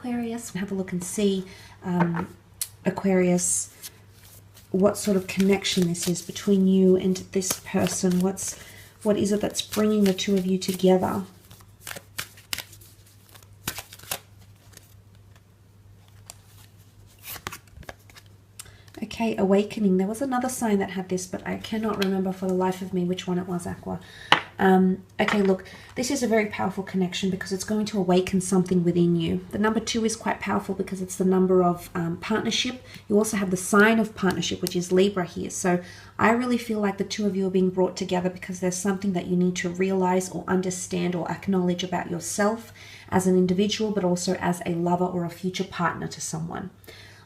Aquarius. Have a look and see, Aquarius, what sort of connection this is between you and this person. What is it that's bringing the two of you together? Okay, awakening. There was another sign that had this, but I cannot remember for the life of me which one it was, Aqua. Okay, look, this is a very powerful connection because it's going to awaken something within you. The number 2 is quite powerful because it's the number of partnership. You also have the sign of partnership, which is Libra here. So I really feel like the two of you are being brought together because there's something that you need to realize or understand or acknowledge about yourself as an individual, but also as a lover or a future partner to someone.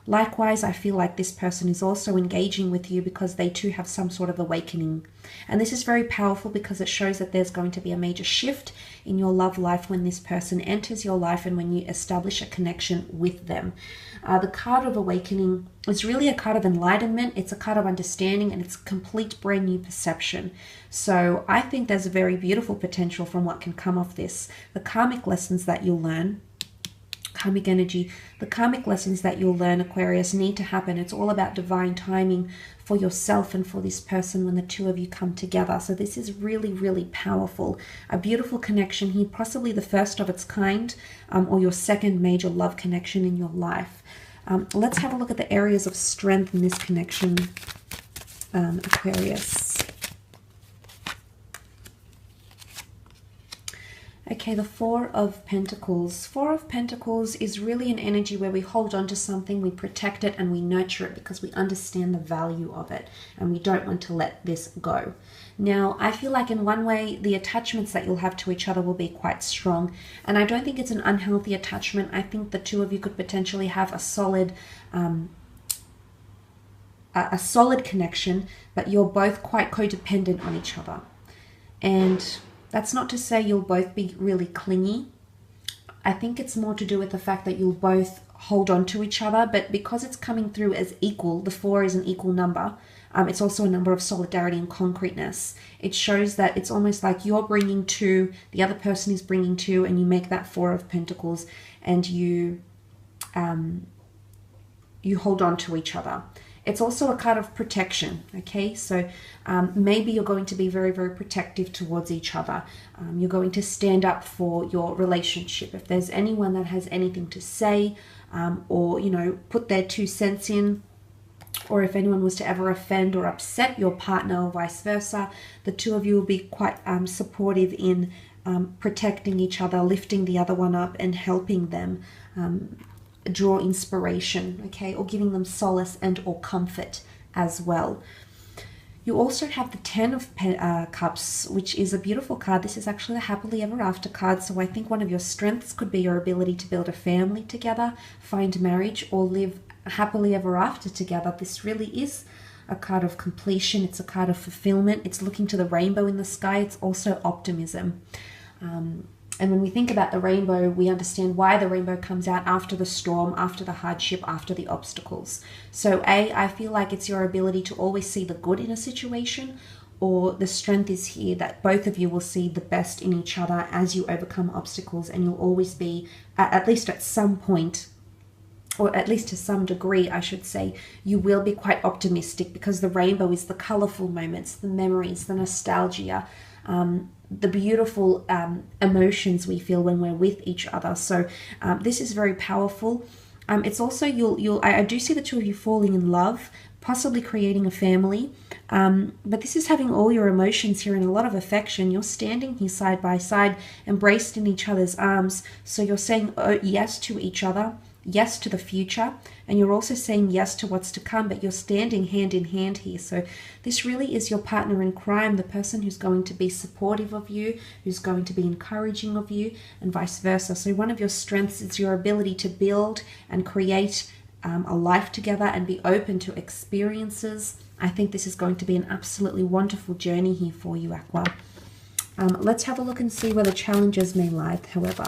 Likewise, I feel like this person is also engaging with you because they too have some sort of awakening. And this is very powerful because it shows that there's going to be a major shift in your love life when this person enters your life and when you establish a connection with them. The card of awakening is really a card of enlightenment. It's a card of understanding, and it's a complete brand new perception. So I think there's a very beautiful potential from what can come of this. The karmic lessons that you'll learn, karmic energy, the karmic lessons that you'll learn, Aquarius, need to happen. It's all about divine timing for yourself and for this person when the two of you come together. So this is really, really powerful. A beautiful connection here, possibly the first of its kind, or your second major love connection in your life. Let's have a look at the areas of strength in this connection, Aquarius. Okay, the Four of Pentacles. Four of Pentacles is really an energy where we hold on to something, we protect it, and we nurture it because we understand the value of it, and we don't want to let this go. Now, I feel like in one way, the attachments that you'll have to each other will be quite strong, and I don't think it's an unhealthy attachment. I think the two of you could potentially have a solid connection, but you're both quite codependent on each other. And that's not to say you'll both be really clingy. I think it's more to do with the fact that you'll both hold on to each other, but because it's coming through as equal, the 4 is an equal number. It's also a number of solidarity and concreteness. It shows that it's almost like you're bringing 2, the other person is bringing 2, and you make that 4 of Pentacles, and you hold on to each other. It's also a card of protection, okay? So maybe you're going to be very, very protective towards each other. You're going to stand up for your relationship. If there's anyone that has anything to say or, you know, put their 2 cents in, or if anyone was to ever offend or upset your partner or vice versa, the two of you will be quite supportive in protecting each other, lifting the other one up and helping them draw inspiration, okay, or giving them solace and or comfort as well. You also have the 10 of Cups, which is a beautiful card. This is actually the happily ever after card, so I think one of your strengths could be your ability to build a family together, find marriage, or live happily ever after together. This really is a card of completion. It's a card of fulfillment. It's looking to the rainbow in the sky. It's also optimism. And when we think about the rainbow, we understand why the rainbow comes out after the storm, after the hardship, after the obstacles. So I feel like it's your ability to always see the good in a situation, or the strength is here that both of you will see the best in each other as you overcome obstacles, and you'll always be, at least at some point, or at least to some degree, I should say, you will be quite optimistic because the rainbow is the colorful moments, the memories, the nostalgia, the beautiful emotions we feel when we're with each other. So this is very powerful. It's also, I do see the two of you falling in love, possibly creating a family. But this is having all your emotions here and a lot of affection. You're standing here side by side, embraced in each other's arms. So you're saying yes to each other, yes to the future, and you're also saying yes to what's to come, but you're standing hand in hand here. So this really is your partner in crime, the person who's going to be supportive of you, who's going to be encouraging of you, and vice versa. So one of your strengths is your ability to build and create a life together and be open to experiences. I think this is going to be an absolutely wonderful journey here for you, Aqua. Let's have a look and see where the challenges may lie, however.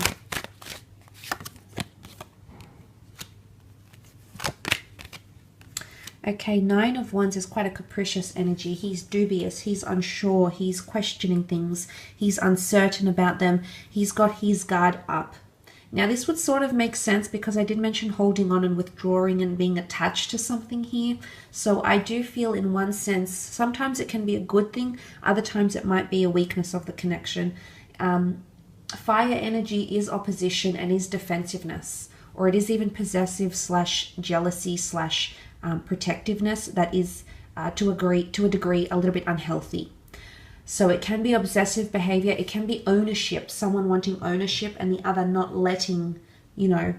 Okay, 9 of Wands is quite a capricious energy. He's dubious, he's unsure, he's questioning things, he's uncertain about them, he's got his guard up. Now, this would sort of make sense because I did mention holding on and withdrawing and being attached to something here. So I do feel in one sense, sometimes it can be a good thing. Other times it might be a weakness of the connection. Fire energy is opposition and is defensiveness, or it is even possessive / jealousy / protectiveness that is to a degree a little bit unhealthy. So it can be obsessive behavior. It can be ownership, someone wanting ownership and the other not letting, not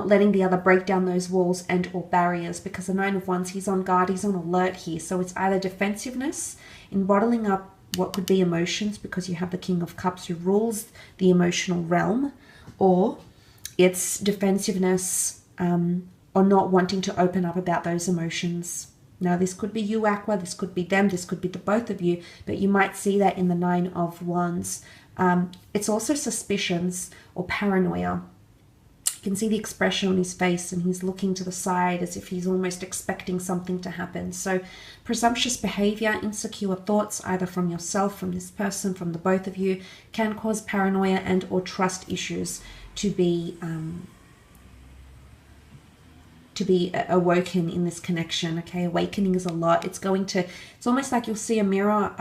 letting the other break down those walls and or barriers, because the Nine of Wands, he's on guard, he's on alert here. So it's either defensiveness in bottling up what could be emotions, because you have the King of Cups who rules the emotional realm, or it's defensiveness or not wanting to open up about those emotions. Now, this could be you, Aqua, this could be them, this could be the both of you, but you might see that in the Nine of Wands. It's also suspicions or paranoia. You can see the expression on his face and he's looking to the side as if he's almost expecting something to happen. So presumptuous behavior, insecure thoughts, either from yourself, from this person, from the both of you, can cause paranoia and or trust issues to be awoken in this connection. Okay, awakening is a lot. It's almost like you'll see a mirror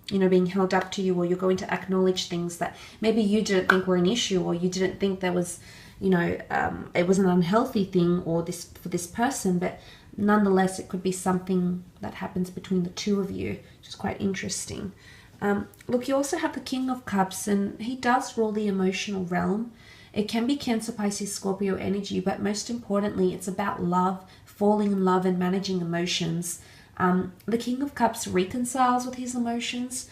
being held up to you, or you're going to acknowledge things that maybe you didn't think were an issue, or you didn't think there was it was an unhealthy thing or this for this person, but nonetheless it could be something that happens between the two of you, which is quite interesting. Look, you also have the King of Cups, and he does rule the emotional realm. It can be Cancer, Pisces, Scorpio energy, but most importantly, it's about love, falling in love and managing emotions. The King of Cups reconciles with his emotions.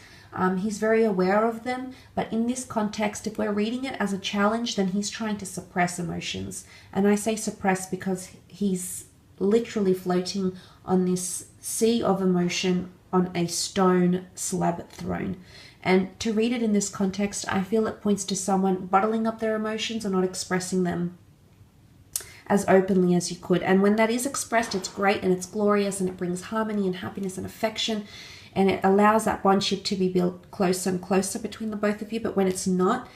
He's very aware of them, but in this context, if we're reading it as a challenge, then he's trying to suppress emotions. And I say suppress because he's literally floating on this sea of emotion on a stone slab throne. And to read it in this context, I feel it points to someone bottling up their emotions or not expressing them as openly as you could. And when that is expressed, it's great and it's glorious and it brings harmony and happiness and affection, and it allows that bondship to be built closer and closer between the both of you. But when it's not,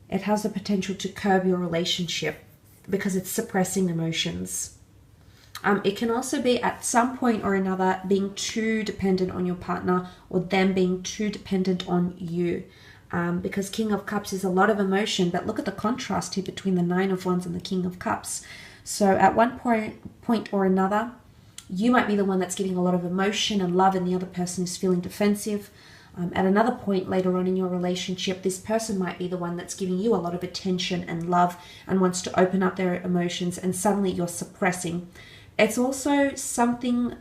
it has the potential to curb your relationship because it's suppressing emotions. It can also be at some point or another being too dependent on your partner, or them being too dependent on you. Because King of Cups is a lot of emotion, but look at the contrast here between the Nine of Wands and the King of Cups. So at one point or another, you might be the one that's giving a lot of emotion and love, and the other person is feeling defensive. At another point later on in your relationship, this person might be the one that's giving you a lot of attention and love and wants to open up their emotions, and suddenly you're suppressing. It's also something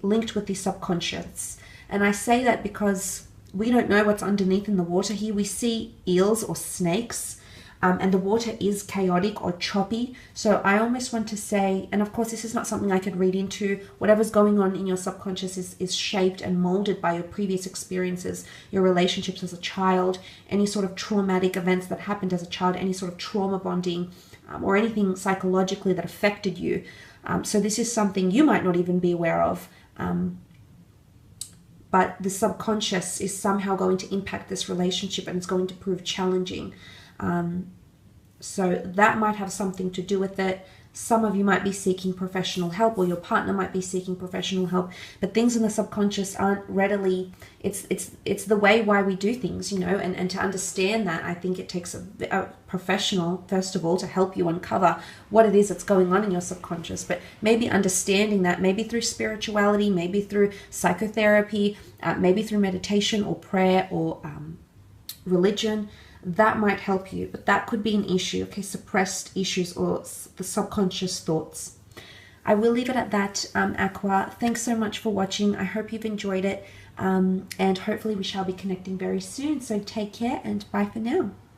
linked with the subconscious. And I say that because we don't know what's underneath in the water here. We see eels or snakes, and the water is chaotic or choppy. So I almost want to say, and of course this is not something I could read into, whatever's going on in your subconscious is shaped and molded by your previous experiences, your relationships as a child, any sort of traumatic events that happened as a child, any sort of trauma bonding, or anything psychologically that affected you. So this is something you might not even be aware of, but the subconscious is somehow going to impact this relationship, and it's going to prove challenging. So that might have something to do with it. Some of you might be seeking professional help, or your partner might be seeking professional help, but things in the subconscious aren't readily, it's the way why we do things, and to understand that, I think it takes a professional, first of all, to help you uncover what it is that's going on in your subconscious. But maybe understanding that, maybe through spirituality, maybe through psychotherapy, maybe through meditation or prayer or religion, that might help you. But that could be an issue, okay, suppressed issues or the subconscious thoughts. I will leave it at that, Aqua. Thanks so much for watching. I hope you've enjoyed it, and hopefully we shall be connecting very soon. So take care and bye for now.